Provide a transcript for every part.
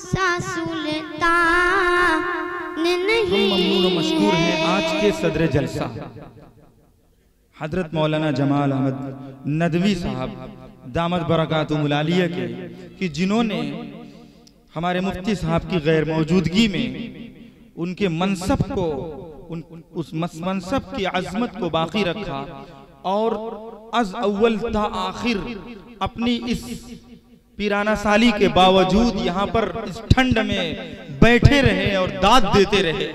सा सुल्तान नहीं हम ममनून व मशकूर हैं आज के सदर जलसा हजरत मौलाना जमाल अहमद नदवी साहब दामद बरकातुहुल आलिया के कि जिन्होंने हमारे मुफ्ती साहब की गैर मौजूदगी में उनके मनसब को उस मनसब की अजमत को बाकी रखा और अज अव्वल ता आखिर अपनी इस पीराना साली के बावजूद यहाँ पर इस ठंड में बैठे रहे और दाद देते रहे।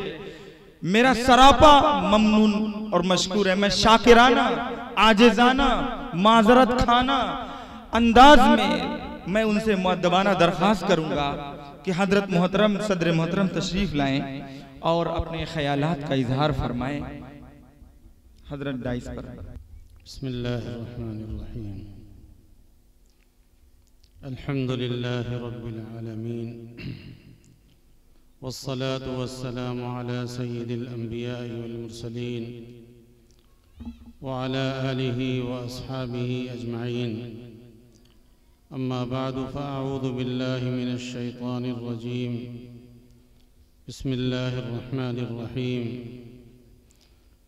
मेरा सरापा ममनून और मशकूर है। मैं शाकिराना आजिजाना माजरत खाना अंदाज में मैं उनसे मुअद्दबाना दरख्वास्त करूंगा कि हजरत मोहतरम सदर मोहतरम तशरीफ लाएं और अपने ख्यालात का इजहार फरमाएं। हजरत डाइस पर बिस्मिल्लाहिर्रहमानिर्रहीम अल्हम्दुलिल्लाहि रब्बिल आलमीन वस्सलातु वस्सलामु अला सय्यिदिल अंबिया'i वल मुरसलीन व अला आलिहि व अस्हाबिहि अजमईन अम्मा बादु फ़अऊज़ु बिल्लाहि मिनश शैतानिर रजीम बिस्मिल्लाहिर रहमानिर रहीम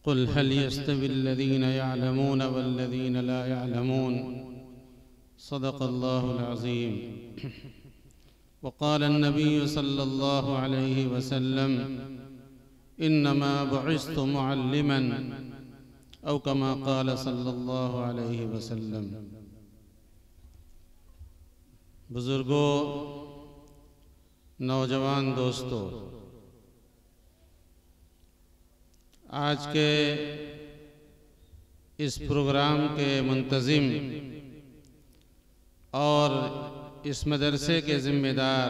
क़ुल हल यस्तविल्लज़ीना यअलमून वल्लज़ीना ला यअलमून सदक़ल्लाहुल अज़ीम। वक़ाल अन्नबी सल्लल्लाहु अलैहि वसल्लम इन्नमा बुइस्तु मुअल्लिमन औ कमा क़ाल सल्लल्लाहु अलैहि वसल्लम। बुजुर्गों, नौजवान दोस्तों, आज के इस प्रोग्राम के मुंतज़िम और इस मदरसे के ज़िम्मेदार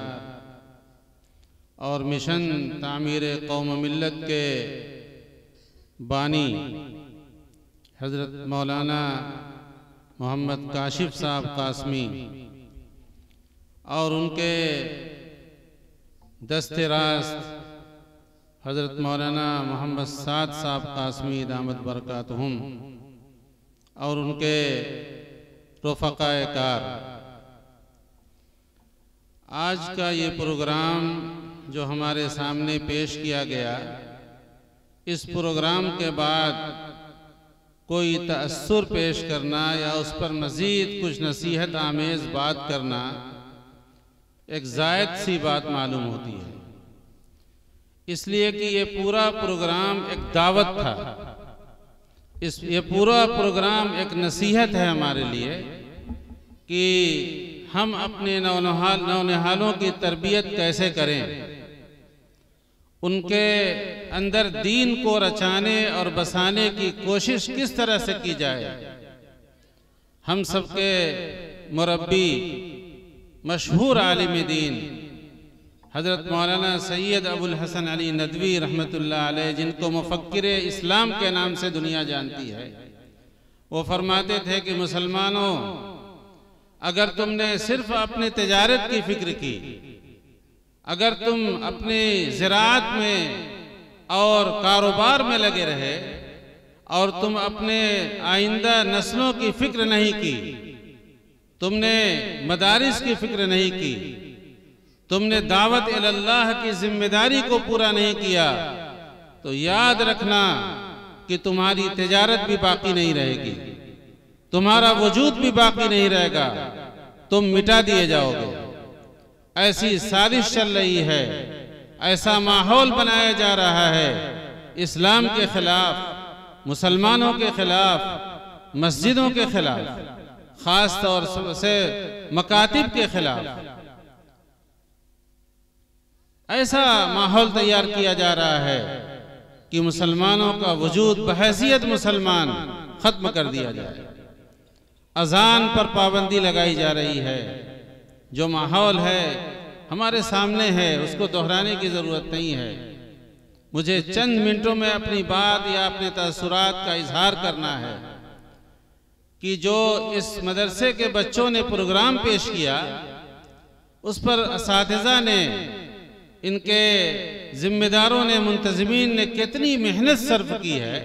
और मिशन तामीर कौम मिल्लत के बानी हज़रत मौलाना मोहम्मद काशिफ साहब कासमी और उनके दस्ते रास्त हज़रत मौलाना मोहम्मद साद साहब कासमी दामद बरकातुहुम और उनके रफ़क़ाए कार, आज का ये प्रोग्राम जो हमारे सामने पेश किया गया, इस प्रोग्राम के बाद कोई तअस्सुर पेश करना या उस पर मज़ीद कुछ नसीहत आमेज़ बात करना एक ज़ायद सी बात मालूम होती है, इसलिए कि ये पूरा प्रोग्राम एक दावत था। ये पूरा प्रोग्राम एक नसीहत है हमारे लिए कि हम अपने नौनिहालों की तरबियत कैसे करें, उनके अंदर दीन को रचाने और बसाने की कोशिश किस तरह से की जाए। हम सबके मुरब्बी मशहूर आलिम दीन हज़रत मौलाना सैयद अबुल हसन अली नदवी रहमतुल्लाह अलैह, जिनको मुफक्किरे इस्लाम के नाम से दुनिया जानती है, वो फरमाते थे कि मुसलमानों, अगर तुमने सिर्फ अपने तिजारत की फिक्र की, अगर तुम अपने ज़राअत में और कारोबार में लगे रहे और तुम अपने आइंदा नस्लों की फिक्र नहीं की, तुमने मदारिस की फिक्र नहीं की, तुमने दावत इल्लाह की जिम्मेदारी को पूरा नहीं किया, तो याद रखना कि तुम्हारी तिजारत भी बाकी नहीं रहेगी, तुम्हारा वजूद भी बाकी नहीं रहेगा, तुम मिटा दिए जाओगे। ऐसी साजिश चल रही है, ऐसा माहौल बनाया जा रहा है इस्लाम के खिलाफ, मुसलमानों के खिलाफ, मस्जिदों के खिलाफ, खास तौर से मकातिब के खिलाफ। ऐसा माहौल तैयार किया जा रहा है कि मुसलमानों का वजूद बहैसियत मुसलमान खत्म कर दिया जाए। अजान पर पाबंदी लगाई जा रही है। जो माहौल है हमारे सामने है, उसको दोहराने की ज़रूरत नहीं है। मुझे चंद मिनटों में अपनी बात या अपने तअस्सुरात का इजहार करना है कि जो इस मदरसे के बच्चों ने प्रोग्राम पेश किया, उस पर असातिज़ा ने, इनके जिम्मेदारों ने, मुंतज़िमीन ने कितनी मेहनत सर्फ की है,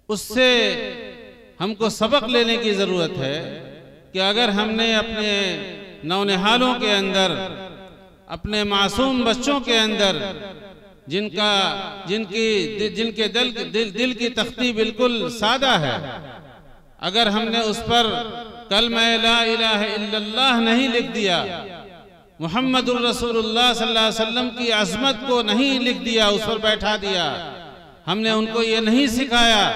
उससे हमको सबक लेने की ज़रूरत है कि अगर हमने अपने नौनिहालों के अंदर अपने मासूम बच्चों के अंदर जिनके दिल की तख्ती बिल्कुल सादा है, अगर हमने उस पर कलमा ला इलाहा इल्लल्लाह नहीं लिख दिया, मुहम्मदुर रसूलुल्लाह सल्लल्लाहु अलैहि वसल्लम की अज़मत को नहीं लिख दिया, उस पर बैठा दिया, हमने उनको ये नहीं सिखाया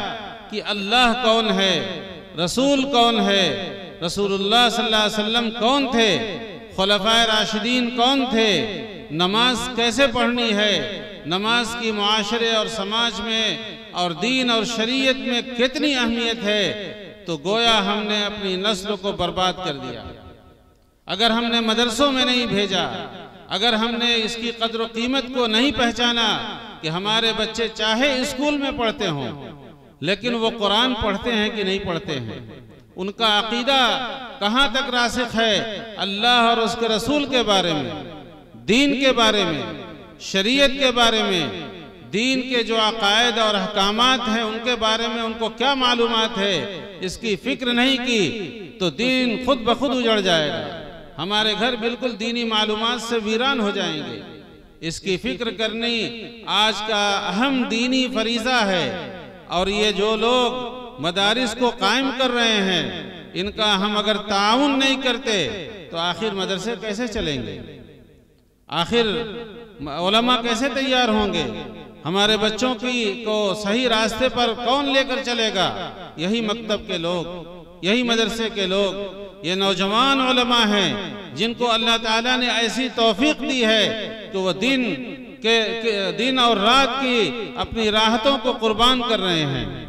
कि अल्लाह कौन है, रसूल कौन है, रसूलुल्लाह सल्लल्लाहु अलैहि वसल्लम कौन थे, खुलफाए राशिदीन कौन थे, नमाज कैसे पढ़नी है, नमाज की मुआशरे और समाज में और दीन और शरीयत में कितनी अहमियत है, तो गोया हमने अपनी नस्ल को बर्बाद कर दिया। अगर हमने मदरसों में नहीं भेजा, अगर हमने इसकी कद्र व कीमत को नहीं पहचाना कि हमारे बच्चे चाहे स्कूल में पढ़ते हों लेकिन वो कुरान पढ़ते हैं कि नहीं पढ़ते हैं, उनका अकीदा कहाँ तक रासिख है अल्लाह और उसके रसूल के बारे में, दीन के बारे में, शरीयत के बारे में, दीन के जो अकायद और अहकामात हैं उनके बारे में उनको क्या मालूमात है, इसकी फिक्र नहीं की तो दीन खुद ब खुद उजड़ जाएगा। हमारे घर बिल्कुल दीनी मालूमात से वीरान हो जाएंगे। इसकी फिक्र करनी आज का अहम दीनी फरीज़ा है। और ये जो लोग मदारिस को कायम कर रहे हैं, इनका हम अगर ताउन नहीं करते तो आखिर मदरसे कैसे चलेंगे, आखिर उलमा कैसे तैयार होंगे, हमारे बच्चों को सही रास्ते पर कौन लेकर चलेगा? यही मकतब के लोग, यही मदरसे के लोग, ये नौजवान उलमा हैं जिनको अल्लाह ताला ने ऐसी तौफीक दी है कि वो दिन और रात की अपनी राहतों को कुर्बान कर रहे हैं।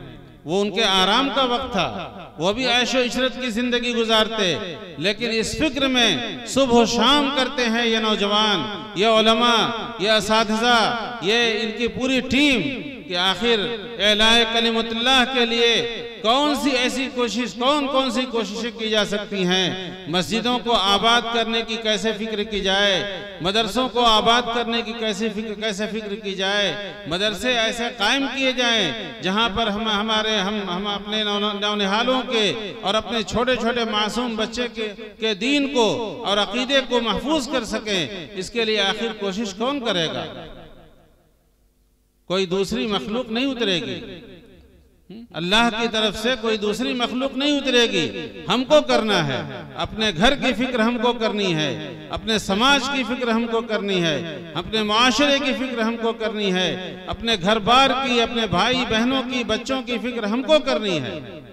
वो उनके आराम का वक्त था, वो भी ऐशो इशरत की जिंदगी गुजारते, लेकिन इस फिक्र में सुबह शाम करते हैं ये नौजवान, ये उलमा, ये असातिज़ा, ये इनकी पूरी टीम कि आखिर एलाए कलिमतुल्लाह के लिए कौन सी कोशिशें की जा सकती हैं। मस्जिदों को आबाद करने की कैसे फिक्र की जाए, मदरसों को आबाद करने की कैसे फिक्र की जाए, मदरसे ऐसे कायम किए जाएं जहां पर हम अपने नौनिहालों के और अपने छोटे छोटे मासूम बच्चे के दीन को और अकीदे को महफूज कर सकें। इसके लिए आखिर कोशिश कौन करेगा? कोई दूसरी मखलूक नहीं उतरेगी, अल्लाह की तरफ से कोई दूसरी मखलूक नहीं उतरेगी। हमको करना है, अपने घर की फिक्र हमको करनी है, अपने समाज की फिक्र हमको करनी है, अपने मुआशरे की फिक्र हमको करनी है, अपने घर बार की, अपने भाई बहनों की, बच्चों की फिक्र हमको करनी है।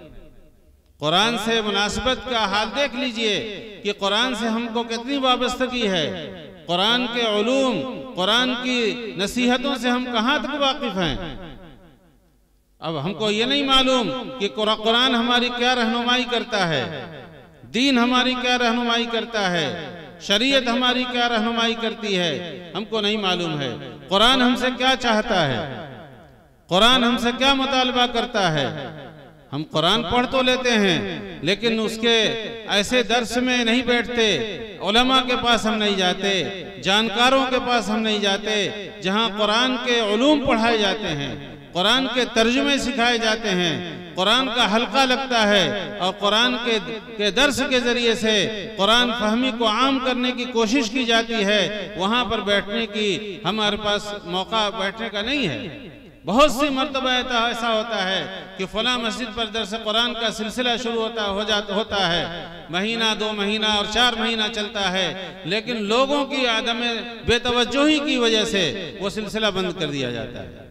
कुरान से मुनासिबत का हाल देख लीजिए कि कुरान से हमको कितनी वाबस्तगी है। कुरान के उलूम, कुरान की नसीहतों से हम कहाँ तक वाकिफ हैं। अब हमको ये नहीं मालूम कि कुरान हमारी क्या रहनुमाई करता है, दीन हमारी क्या रहनुमाई करता है, शरीयत हमारी क्या रहनुमाई करती है, हमको नहीं मालूम है। कुरान हमसे क्या चाहता है, कुरान हमसे क्या मुतालबा करता है। हम कुरान पढ़ तो लेते हैं लेकिन उसके ऐसे दर्स में नहीं बैठते, उलमा के पास हम नहीं जाते, जानकारों के पास हम नहीं जाते जहां कुरान के उलूम पढ़ाए जाते हैं, कुरान के तर्जुमे सिखाए जाते हैं, कुरान का हल्का लगता है और कुरान के दर्स के जरिए से कुरान फहमी को आम करने की कोशिश की जाती है। वहां पर बैठने की हमारे पास मौका बैठने का नहीं है। बहुत सी मर्तबा ऐसा होता है कि फला मस्जिद पर दर्स कुरान का सिलसिला शुरू होता है, महीना, 2 महीना और 4 महीना चलता है, लेकिन लोगों की आदम बेतवज्जोही की वजह से वो सिलसिला बंद कर दिया जाता है।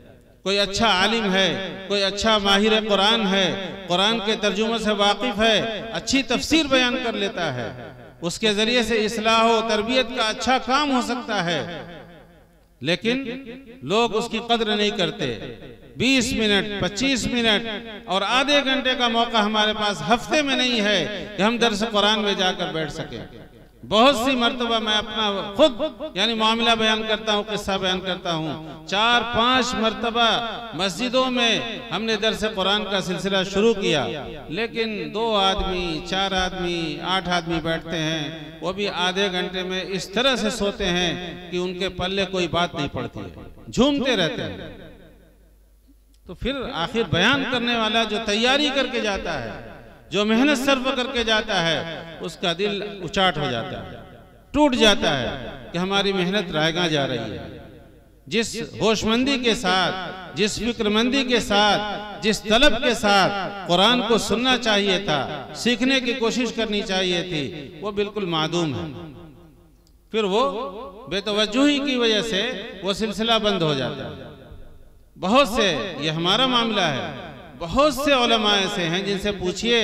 कोई अच्छा आलिम है, कोई अच्छा माहिर कुरान है, कुरान के तर्जुमे से वाकिफ है, अच्छी तफसीर बयान कर लेता है, उसके जरिए से इस्लाह व तरबियत का अच्छा काम हो सकता है, लेकिन लोग उसकी कद्र नहीं करते। 20 मिनट, 25 मिनट और आधे घंटे का मौका हमारे पास हफ्ते में नहीं है कि हम दर्स कुरान में जाकर बैठ सके। बहुत सी मर्तबा मैं अपना खुद यानी मामला बयान करता हूँ, किस्सा बयान करता हूँ। 4-5 मर्तबा मस्जिदों में हमने दर्स कुरान का सिलसिला शुरू किया, लेकिन 2 आदमी, 4 आदमी, 8 आदमी बैठते हैं, वो भी आधे घंटे में इस तरह से सोते हैं कि उनके पल्ले कोई बात नहीं पड़ती है, झूमते रहते हैं। तो फिर आखिर बयान करने वाला जो तैयारी करके जाता है, जो मेहनत सर्फ करके जाता है, उसका दिल उचाट हो जाता है। टूट जाता है कि हमारी मेहनत रायगा जा रही है। जिस होशमंदी के साथ, जिस फिक्रमंदी के साथ, जिस तलब के साथ कुरान को सुनना चाहिए था, सीखने की कोशिश करनी चाहिए थी, वो बिल्कुल मादूम है। फिर वो बेतवज्जुही की वजह से वो सिलसिला बंद हो जाता है। बहुत से, ये हमारा मामला है, बहुत से उलमा ऐसे हैं जिनसे पूछिए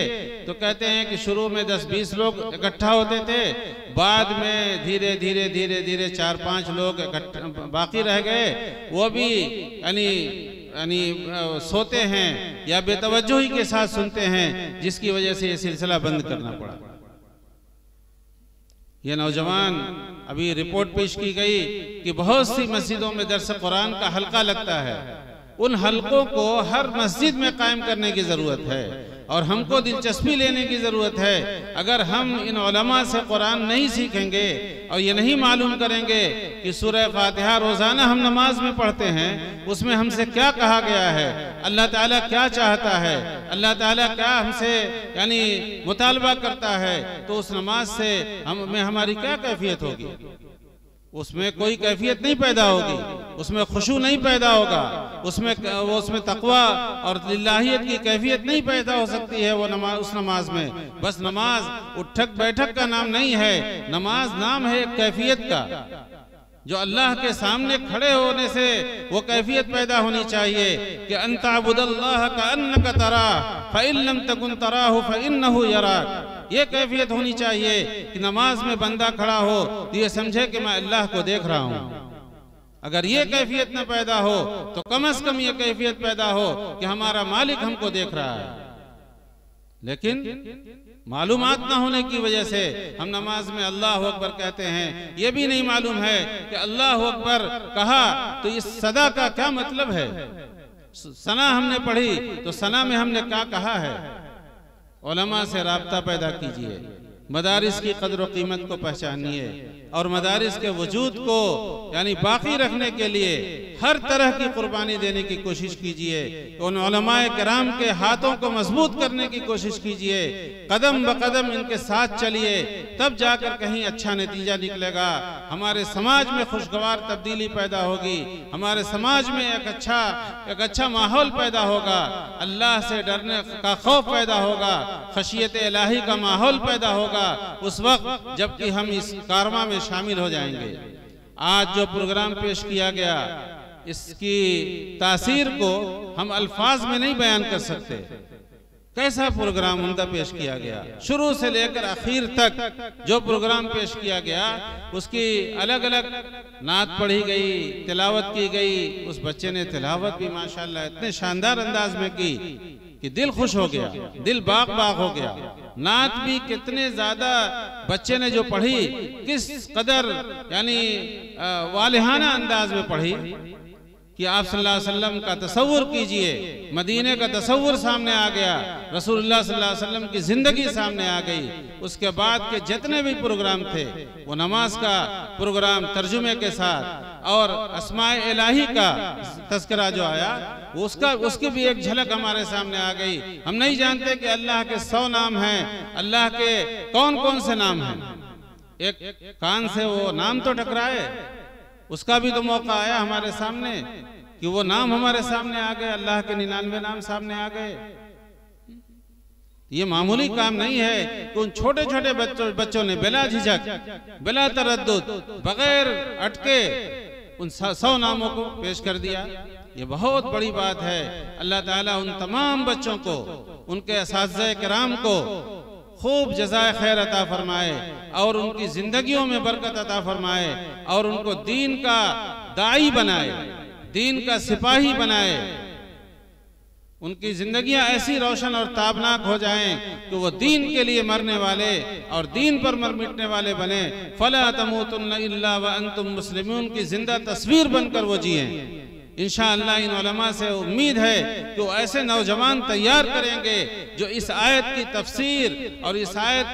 तो कहते हैं कि शुरू में 10-20 लोग इकट्ठा होते थे, बाद में धीरे धीरे धीरे धीरे 4-5 लोग बाकी रह गए, वो भी यानी सोते हैं या बेतवज्जुही के साथ सुनते हैं, जिसकी वजह से ये सिलसिला बंद करना पड़ा। ये नौजवान, अभी रिपोर्ट पेश की गई कि बहुत सी मस्जिदों में दर्स कुरान का हल्का लगता है। उन हल्कों को हर मस्जिद में कायम करने की ज़रूरत है और हमको दिलचस्पी लेने की ज़रूरत है। अगर हम इन उलमा से कुरान नहीं सीखेंगे और ये नहीं मालूम करेंगे कि सूरह फातिहा रोज़ाना हम नमाज में पढ़ते हैं, उसमें हमसे क्या कहा गया है, अल्लाह ताला क्या चाहता है, अल्लाह ताला क्या हमसे यानी मुतालबा करता है, तो उस नमाज से हमें हमारी क्या कैफियत होगी? उसमें कोई कैफियत नहीं पैदा होगी, उसमें खुशू नहीं पैदा होगा, उसमें तकवा और लिल्लाहियत की कैफियत नहीं पैदा हो सकती है। वो नमाज, उस नमाज में बस नमाज उठक बैठक का नाम नहीं है, नमाज नाम है एक कैफियत का, जो अल्लाह के सामने खड़े होने से वो कैफियत पैदा होनी चाहिए कि अंतअबुदल्लाह कअन्नका तराह फ़इन लम तकुन तराहु फ़इन्नहु यराक। ये कैफियत होनी चाहिए कि नमाज में बंदा खड़ा हो तो ये समझे कि मैं अल्लाह को देख रहा हूँ। अगर ये कैफियत न पैदा हो तो कम से कम ये कैफियत पैदा हो कि हमारा मालिक हमको देख रहा है। लेकिन मालूमात ना होने की वजह से हम नमाज में अल्लाह अकबर कहते हैं, ये भी नहीं मालूम है कि अल्लाह अकबर कहा तो इस सदा का क्या मतलब है। सना हमने पढ़ी तो सना में हमने क्या कहा है। उलमा से राब्ता पैदा कीजिए, मदारिस की कद्र व कीमत को पहचानिए और मदारिस के वजूद को यानी बाकी रखने के लिए हर तरह की कुर्बानी देने की कोशिश कीजिए। उन उलमाए किराम के हाथों को मजबूत करने की कोशिश कीजिए, कदम ब कदम इनके साथ चलिए, तब जाकर कहीं अच्छा नतीजा निकलेगा। हमारे समाज में खुशगवार तब्दीली पैदा होगी, हमारे समाज में एक अच्छा माहौल पैदा होगा, अल्लाह से डरने का खौफ पैदा होगा, खशियत इलाही का माहौल पैदा होगा उस वक्त जबकि हम इस कारवां में शामिल हो जाएंगे। आज जो प्रोग्राम पेश किया गया, इसकी तासीर को हम अल्फाज में नहीं बयान कर सकते। कैसा प्रोग्राम उम्दा पेश किया गया, शुरू से लेकर आखिर तक जो प्रोग्राम पेश किया गया, उसकी अलग अलग नात पढ़ी गई, तिलावत की गई। उस बच्चे ने तिलावत भी माशाल्लाह इतने शानदार अंदाज में की कि दिल खुश हो गया, दिल बाग बाग हो गया। नात भी कितने ज्यादा बच्चे ने जो पढ़ी, किस कदर यानी वालिहाना अंदाज में पढ़ी कि आप सल्लल्लाहु अलैहि वसल्लम का तसव्वुर कीजिए, मदीने का तसव्वुर सामने आ गया, रसूलुल्लाह सल्लल्लाहु अलैहि वसल्लम की जिंदगी सामने आ गई। उसके बाद के जितने भी प्रोग्राम थे, वो नमाज का प्रोग्राम तर्जुमे के साथ और अस्माए इलाही का तज़किरा जो आया, उसकी भी एक झलक हमारे सामने आ गई। हम नहीं जानते कि अल्लाह के 100 नाम हैं, अल्लाह के कौन कौन से नाम हैं। एक कान से वो नाम तो टकराए, उसका भी तो मौका आया हमारे सामने कि वो नाम हमारे सामने आ गए, अल्लाह के 99 नाम सामने आ गए। ये मामूली काम नहीं है कि उन छोटे छोटे बच्चों ने बिला झिझक, बिला तरद्दुद, बगैर अटके उन 100 नामों को पेश कर दिया। ये बहुत बड़ी बात है। अल्लाह ताला उन तमाम बच्चों को, उनके असातिज़े किराम को खूब जज़ाए खैर अता फरमाए और उनकी जिंदगियों में बरकत अता फरमाए और उनको दीन का दाई बनाए, दीन का सिपाही बनाए। उनकी जिंदगियां ऐसी रोशन और ताबनाक हो जाएं कि वो दीन के लिए मरने वाले और दीन पर मर मिटने वाले बने। फला तमूतुन्ना इल्ला व अंतुम मुस्लिमून की जिंदा तस्वीर बनकर वो जिए। इंशाअल्लाह इन उलमा से उम्मीद है कि वो ऐसे नौजवान तैयार करेंगे जो इस आयत की तफसीर और इस आयत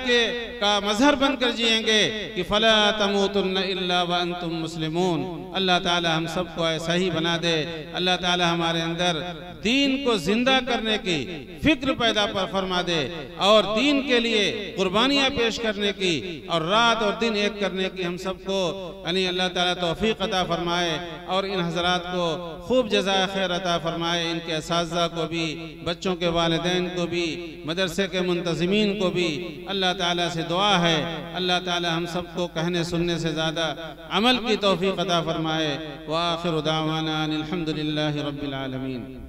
का का मजहर बनकर जिएंगे कि फला तमूतुन्न इल्ला व अंतुम मुस्लिमून। अल्लाह ताला हम सबको ऐसा ही बना दे। अल्लाह ताला हमारे अंदर दीन को जिंदा करने की फिक्र पैदा फरमा दे और दीन के लिए कुर्बानियाँ पेश करने की और रात और दिन एक करने की हम सबको यानी अल्लाह ताला तौफीक अता फरमाए और इन हजरात को खूब जज़ाए खैर अता फरमाए। इनके असातिज़ा को भी, बच्चों के वालिदैन को भी, मदरसे के मुंतज़िमीन को भी अल्लाह ताला से दुआ है अल्लाह ताला हम सबको कहने सुनने से ज़्यादा अमल की तौफीक अता फरमाए। व आखिरु दावाना अनिल हम्दुलिल्लाहि रब्बिल आलमीन।